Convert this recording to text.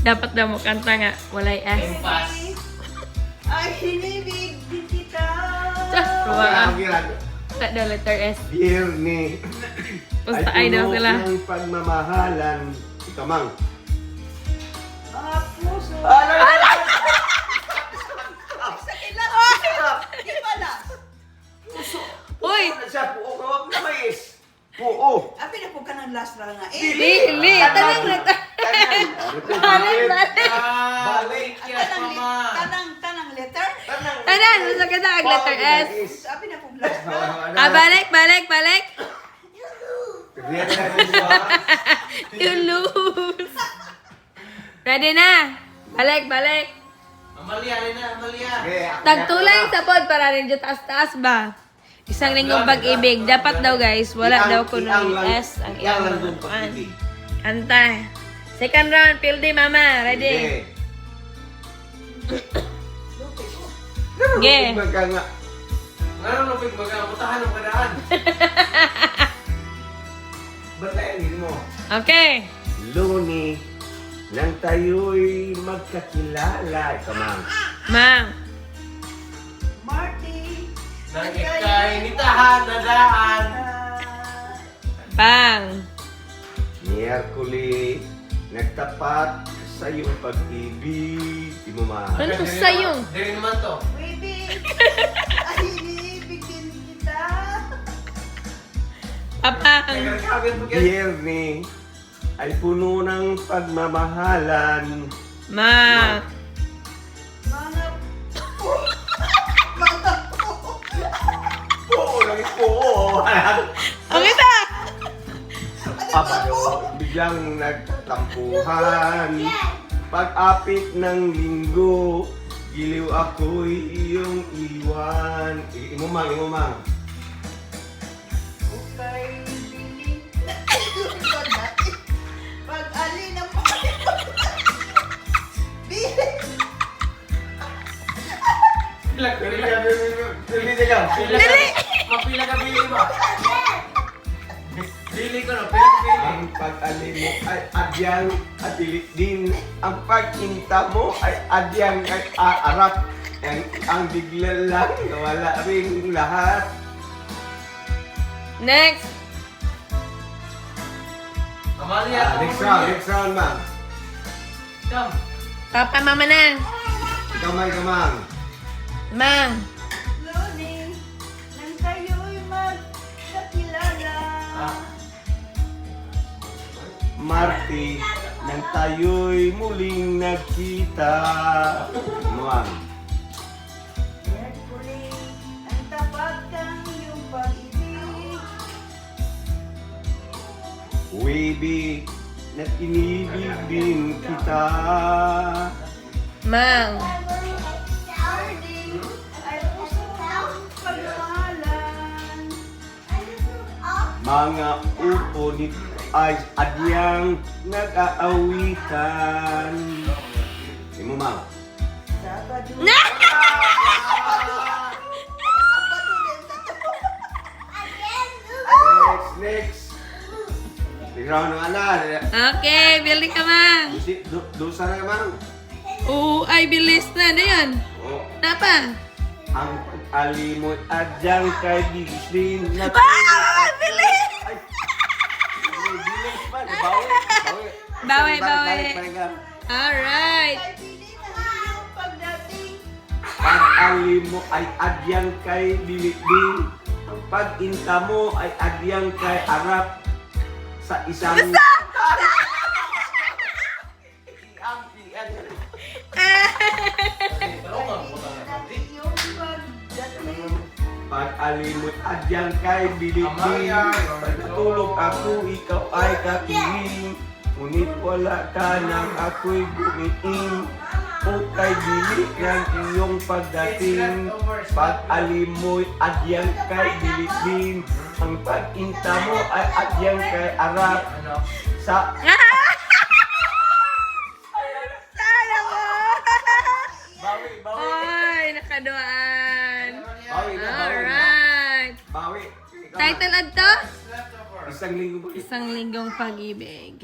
Dapat daw mo kanta nga. Walay S. Impas. Ay, hinibig din kita. Ruwaan. Wala daw letter S. Dear ni. Basta ay daw sila. ng pagmamahalan. Ikaw, Mang. Mga puso. Sakit lang. Di pala. Uy! Siya, puo ka, wag na mais. Puo. Abi na po ka ng last round nga. Dili! Tanang letter. Balik, Balik yan, mama. Tanang letter. Tanan! Basta ka na ang letter S. Abi na po last round. Balik! You lose! Ready na! Balik! Amalia, Lina, Amalia. Tagtulay sa pod para rin dyan taas-taas ba? Isang linggong pag-ibig. Dapat daw guys, wala daw kuno yung S ang iyang magutuan. Kanta. Second round, Pildi mama. Ready? Ge. Nga. Ngayon, lupig baga, mutahan ang kadaan. Batayin mo. Okay. Luni, nang tayo'y magkakilala. Ikaw, Mang. Mang. Marty. Nang ikay nitahan na daan. Pang. Miyerkuli, nagtapat sa iyong pag-ibig. Di mo ma. Ano to sa'yo? Dili naman to. Baby. Ay, hinibig din kita. Papang. Nagkakagad mo yan. Dear ni, ay puno ng pagmamahalan. Mang. Mga po. Mga po. Oo, lang po. Okay ta? Papayo, biglang nagtampuhan. Pag-apit ng linggo, giliw ako'y iyong iwan. Imumang. Okay, Billy. Pag-alin ang Billy. Pila ka, pila. Dili! Mapila ka, Billy ba? Billy ko na, pila ka, Billy. Ang pag-alin mo ay adyang at dilit din. Ang pagkinta mo ay adyang at aarap. Ang bigla lang, nawala rin lahat. Next. Amalia, Next round, ma'am. Come. Papa, mama na. Ikaw, Mang. Mang. Luni, nang tayo'y magkakilala. Marty, nang tayo'y muling nagkita. Mang. Mercury, ang tapat kang iyong pag-ibig. Wavy, nakinibig din kita. Mang. Hardy, ay puso ang pagmamahalan. Mga uponit ay adyang nag-aawitan. Di mo, Mang. Sabado. Next. Round ng ala. Okay, bili ka, Mang. Dosa na, Mang. Oo, ay bilis na. Ano yun? Oh, Napa? ang pag-alimot adyang kay Bislin na Ah! Bilis! Ay, bilis pa. Bawi. Balik ka. Alright. Ay, Billy, na iyong pagdating. Pag-alim mo ay adyang kay Bilibin. Ang pag-inta mo ay adyang kay Arap. Sa isang... Iyong pagdating. Pag-alimot adyang kay Bilibin. Pagtulog ako, ikaw ay kapiling. Ngunit wala ka nang ako'y bumiting. O kay Bili ng iyong pagdating. Pag-alimoy adyang kay Bilibin. Ang pag-inta mo ay adyang kay Arap. Sa... Sayang mo! Bawi. Ay, nakaduaan. Bawi na, bawi. Alright. Bawi. Title adto? Isang linggo ba? Isang linggong pag-ibig.